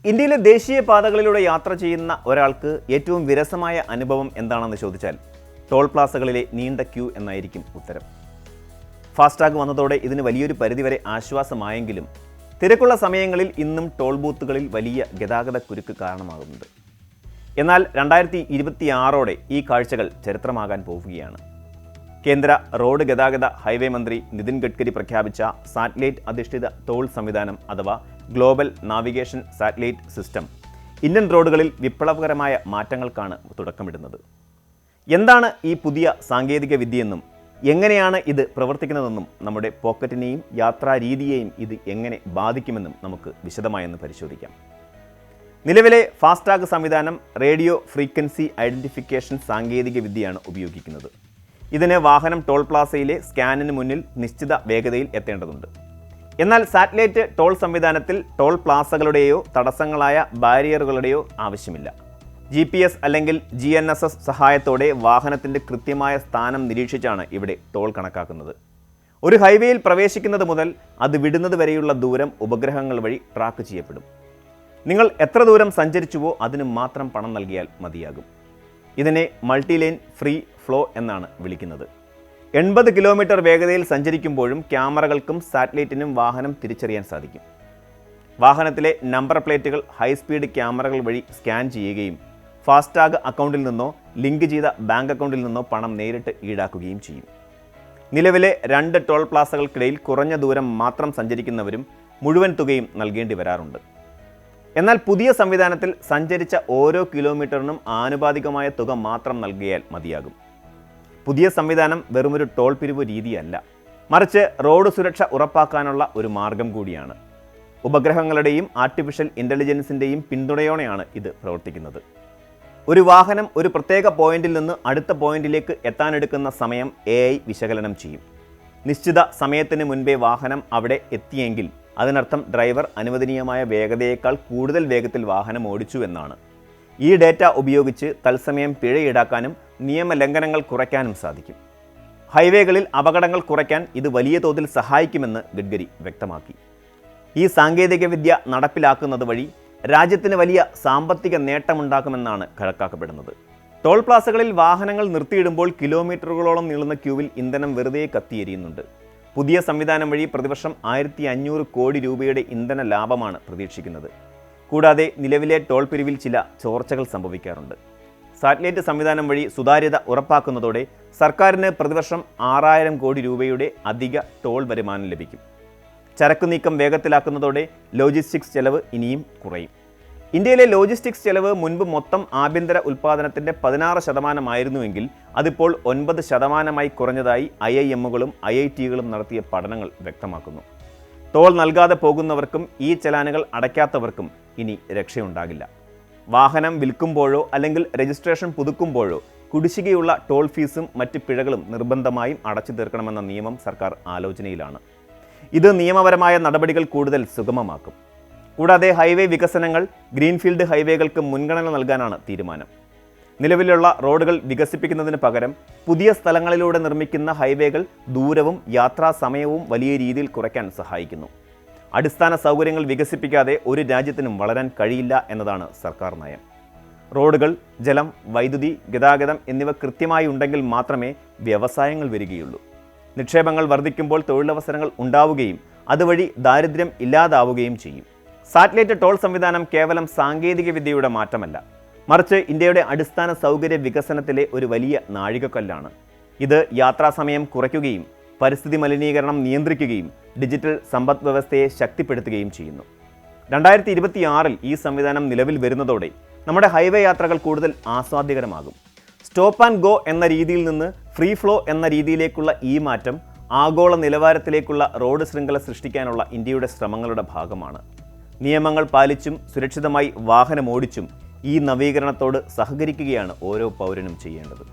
ഇന്ത്യയിലെ ദേശീയ പാതകളിലൂടെ യാത്ര ചെയ്യുന്ന ഒരാൾക്ക് ഏറ്റവും വിരസമായ അനുഭവം എന്താണെന്ന് ചോദിച്ചാൽ ടോൾ പ്ലാസകളിലെ നീണ്ട ക്യൂ എന്നായിരിക്കും ഉത്തരം. ഫാസ്ടാഗ് വന്നതോടെ ഇതിന് വലിയൊരു പരിധിവരെ ആശ്വാസമായെങ്കിലും തിരക്കുള്ള സമയങ്ങളിൽ ഇന്നും ടോൾ ബൂത്തുകളിൽ വലിയ ഗതാഗത കുരുക്ക് കാരണമാകുന്നുണ്ട്. എന്നാൽ 2026ഓടെ ഈ കാഴ്ചകൾ ചരിത്രമാകാൻ പോവുകയാണ്. കേന്ദ്ര റോഡ് ഗതാഗത ഹൈവേ മന്ത്രി നിതിൻ ഗഡ്കരി പ്രഖ്യാപിച്ച സാറ്റലൈറ്റ് അധിഷ്ഠിത ടോൾ സംവിധാനം അഥവാ global navigation satellite system Indian റോഡുകളിൽ വിപ്ലവകരമായ മാറ്റങ്ങൾക്കാണ് തുടക്കമിടുന്നത്. എന്താണ് ഈ പുതിയ സാങ്കേതിക വിദ്യയെന്നും എങ്ങനെയാണ് ഇത് പ്രവർത്തിക്കുന്നതെന്നും നമ്മുടെ പോക്കറ്റിനെയും യാത്രാരീതിയെയും ഇത് എങ്ങനെ ബാധിക്കുമെന്നും നമുക്ക് വിശദമായെന്ന് പരിശോധിക്കാം. നിലവിലെ ഫാസ്ടാഗ് സംവിധാനം റേഡിയോ ഫ്രീക്വൻസി ഐഡൻറ്റിഫിക്കേഷൻ സാങ്കേതിക വിദ്യയാണ് ഉപയോഗിക്കുന്നത്. ഇതിന് വാഹനം ടോൾ പ്ലാസയിലെ സ്കാനിന് മുന്നിൽ നിശ്ചിത വേഗതയിൽ എത്തേണ്ടതുണ്ട്. എന്നാൽ സാറ്റലൈറ്റ് ടോൾ സംവിധാനത്തിൽ ടോൾ പ്ലാസകളുടെയോ തടസ്സങ്ങളായ ബാരിയറുകളുടെയോ ആവശ്യമില്ല. GPS അല്ലെങ്കിൽ GNSS സഹായത്തോടെ വാഹനത്തിൻ്റെ കൃത്യമായ സ്ഥാനം നിരീക്ഷിച്ചാണ് ഇവിടെ ടോൾ കണക്കാക്കുന്നത്. ഒരു ഹൈവേയിൽ പ്രവേശിക്കുന്നത് മുതൽ അത് വിടുന്നത് വരെയുള്ള ദൂരം ഉപഗ്രഹങ്ങൾ വഴി ട്രാക്ക് ചെയ്യപ്പെടും. നിങ്ങൾ എത്ര ദൂരം സഞ്ചരിച്ചുവോ അതിന് മാത്രം പണം നൽകിയാൽ മതിയാകും. ഇതിനെ മൾട്ടിലെയിൻ ഫ്രീ ഫ്ലോ എന്നാണ് വിളിക്കുന്നത്. 80 കിലോമീറ്റർ വേഗതയിൽ സഞ്ചരിക്കുമ്പോഴും ക്യാമറകൾക്കും സാറ്റലൈറ്റിനും വാഹനം തിരിച്ചറിയാൻ സാധിക്കും. വാഹനത്തിലെ നമ്പർ പ്ലേറ്റുകൾ ഹൈസ്പീഡ് ക്യാമറകൾ വഴി സ്കാൻ ചെയ്യുകയും ഫാസ്ടാഗ് അക്കൗണ്ടിൽ നിന്നോ ലിങ്ക് ചെയ്ത ബാങ്ക് അക്കൗണ്ടിൽ നിന്നോ പണം നേരിട്ട് ഈടാക്കുകയും ചെയ്യും. നിലവിലെ 2 ടോൾ പ്ലാസകൾക്കിടയിൽ കുറഞ്ഞ ദൂരം മാത്രം സഞ്ചരിക്കുന്നവരും മുഴുവൻ തുകയും നൽകേണ്ടി വരാറുണ്ട്. എന്നാൽ പുതിയ സംവിധാനത്തിൽ സഞ്ചരിച്ച ഓരോ കിലോമീറ്ററിനും ആനുപാതികമായ തുക മാത്രം നൽകിയാൽ മതിയാകും. പുതിയ സംവിധാനം വെറുമൊരു ടോൾ പിരിവ് രീതിയല്ല, മറിച്ച് റോഡ് സുരക്ഷ ഉറപ്പാക്കാനുള്ള ഒരു മാർഗം കൂടിയാണ്. ഉപഗ്രഹങ്ങളുടെയും ആർട്ടിഫിഷ്യൽ ഇൻ്റലിജൻസിൻ്റെയും പിന്തുണയോടെയാണ് ഇത് പ്രവർത്തിക്കുന്നത്. ഒരു വാഹനം ഒരു പ്രത്യേക പോയിന്റിൽ നിന്ന് അടുത്ത പോയിന്റിലേക്ക് എത്താനെടുക്കുന്ന സമയം AI വിശകലനം ചെയ്യും. നിശ്ചിത സമയത്തിന് മുൻപേ വാഹനം അവിടെ എത്തിയെങ്കിൽ അതിനർത്ഥം ഡ്രൈവർ അനുവദനീയമായ വേഗതയേക്കാൾ കൂടുതൽ വേഗത്തിൽ വാഹനം ഓടിച്ചു എന്നാണ്. ഈ ഡേറ്റ ഉപയോഗിച്ച് തത്സമയം പിഴ ഈടാക്കാനും നിയമലംഘനങ്ങൾ കുറയ്ക്കാനും സാധിക്കും. ഹൈവേകളിൽ അപകടങ്ങൾ കുറയ്ക്കാൻ ഇത് വലിയ തോതിൽ സഹായിക്കുമെന്ന് ഗഡ്കരി വ്യക്തമാക്കി. ഈ സാങ്കേതികവിദ്യ നടപ്പിലാക്കുന്നത് വഴി രാജ്യത്തിന് വലിയ സാമ്പത്തിക നേട്ടമുണ്ടാക്കുമെന്നാണ് കണക്കാക്കപ്പെടുന്നത്. ടോൾ പ്ലാസകളിൽ വാഹനങ്ങൾ നിർത്തിയിടുമ്പോൾ കിലോമീറ്ററുകളോളം നീളുന്ന ക്യൂവിൽ ഇന്ധനം വെറുതെ കത്തിയെരിയുന്നുണ്ട്. പുതിയ സംവിധാനം വഴി പ്രതിവർഷം 1500 കോടി രൂപയുടെ ഇന്ധന ലാഭമാണ് പ്രതീക്ഷിക്കുന്നത്. കൂടാതെ നിലവിലെ ടോൾ പിരിവിൽ ചില ചോർച്ചകൾ സംഭവിക്കാറുണ്ട്. സാറ്റലൈറ്റ് സംവിധാനം വഴി സുതാര്യത ഉറപ്പാക്കുന്നതോടെ സർക്കാരിന് പ്രതിവർഷം 6000 കോടി രൂപയുടെ അധിക ടോൾ വരുമാനം ലഭിക്കും. ചരക്ക് നീക്കം വേഗത്തിലാക്കുന്നതോടെ ലോജിസ്റ്റിക്സ് ചെലവ് ഇനിയും കുറയും. ഇന്ത്യയിലെ ലോജിസ്റ്റിക്സ് ചെലവ് മുൻപ് മൊത്തം ആഭ്യന്തര ഉൽപ്പാദനത്തിൻ്റെ 16% അതിപ്പോൾ 9% കുറഞ്ഞതായി IIMകളും IITകളും നടത്തിയ പഠനങ്ങൾ വ്യക്തമാക്കുന്നു. ടോൾ നൽകാതെ പോകുന്നവർക്കും ഈ ചലാനുകൾ അടയ്ക്കാത്തവർക്കും ഇനി രക്ഷയുണ്ടാകില്ല. വാഹനം വിൽക്കുമ്പോഴോ അല്ലെങ്കിൽ രജിസ്ട്രേഷൻ പുതുക്കുമ്പോഴോ കുടിശ്ശികയുള്ള ടോൾ ഫീസും മറ്റ് പിഴകളും നിർബന്ധമായും അടച്ചു തീർക്കണമെന്ന നിയമം സർക്കാർ ആലോചനയിലാണ്. ഇത് നിയമപരമായ നടപടികൾ കൂടുതൽ സുഗമമാക്കും. കൂടാതെ ഹൈവേ വികസനങ്ങൾ ഗ്രീൻഫീൽഡ് ഹൈവേകൾക്ക് മുൻഗണന നൽകാനാണ് തീരുമാനം. നിലവിലുള്ള റോഡുകൾ വികസിപ്പിക്കുന്നതിന് പകരം പുതിയ സ്ഥലങ്ങളിലൂടെ നിർമ്മിക്കുന്ന ഹൈവേകൾ ദൂരവും യാത്രാ സമയവും വലിയ രീതിയിൽ കുറയ്ക്കാൻ സഹായിക്കുന്നു. അടിസ്ഥാന സൗകര്യങ്ങൾ വികസിപ്പിക്കാതെ ഒരു രാജ്യത്തിനും വളരാൻ കഴിയില്ല എന്നതാണ് സർക്കാർ നയം. റോഡുകൾ, ജലം, വൈദ്യുതി, ഗതാഗതം എന്നിവ കൃത്യമായി ഉണ്ടെങ്കിൽ മാത്രമേ വ്യവസായങ്ങൾ വരികയുള്ളൂ. നിക്ഷേപങ്ങൾ വർദ്ധിക്കുമ്പോൾ തൊഴിലവസരങ്ങൾ ഉണ്ടാവുകയും അതുവഴി ദാരിദ്ര്യം ഇല്ലാതാവുകയും ചെയ്യും. സാറ്റലൈറ്റ് ടോൾ സംവിധാനം കേവലം സാങ്കേതിക വിദ്യയുടെ മാറ്റമല്ല, മറിച്ച് ഇന്ത്യയുടെ അടിസ്ഥാന സൗകര്യ വികസനത്തിലെ ഒരു വലിയ നാഴികക്കല്ലാണ്. ഇത് യാത്രാസമയം കുറയ്ക്കുകയും പരിസ്ഥിതി മലിനീകരണം നിയന്ത്രിക്കുകയും ഡിജിറ്റൽ സമ്പദ് വ്യവസ്ഥയെ ശക്തിപ്പെടുത്തുകയും ചെയ്യുന്നു. 2026-ൽ ഈ സംവിധാനം നിലവിൽ വരുന്നതോടെ നമ്മുടെ ഹൈവേ യാത്രകൾ കൂടുതൽ ആസ്വാദ്യകരമാകും. സ്റ്റോപ്പ് ആൻഡ് ഗോ എന്ന രീതിയിൽ നിന്ന് ഫ്രീ ഫ്ലോ എന്ന രീതിയിലേക്കുള്ള ഈ മാറ്റം ആഗോള നിലവാരത്തിലേക്കുള്ള റോഡ് ശൃംഖല സൃഷ്ടിക്കാനുള്ള ഇന്ത്യയുടെ ശ്രമങ്ങളുടെ ഭാഗമാണ്. നിയമങ്ങൾ പാലിച്ചും സുരക്ഷിതമായി വാഹനമോടിച്ചും ഈ നവീകരണത്തോട് സഹകരിക്കുകയാണ് ഓരോ പൗരനും ചെയ്യേണ്ടത്.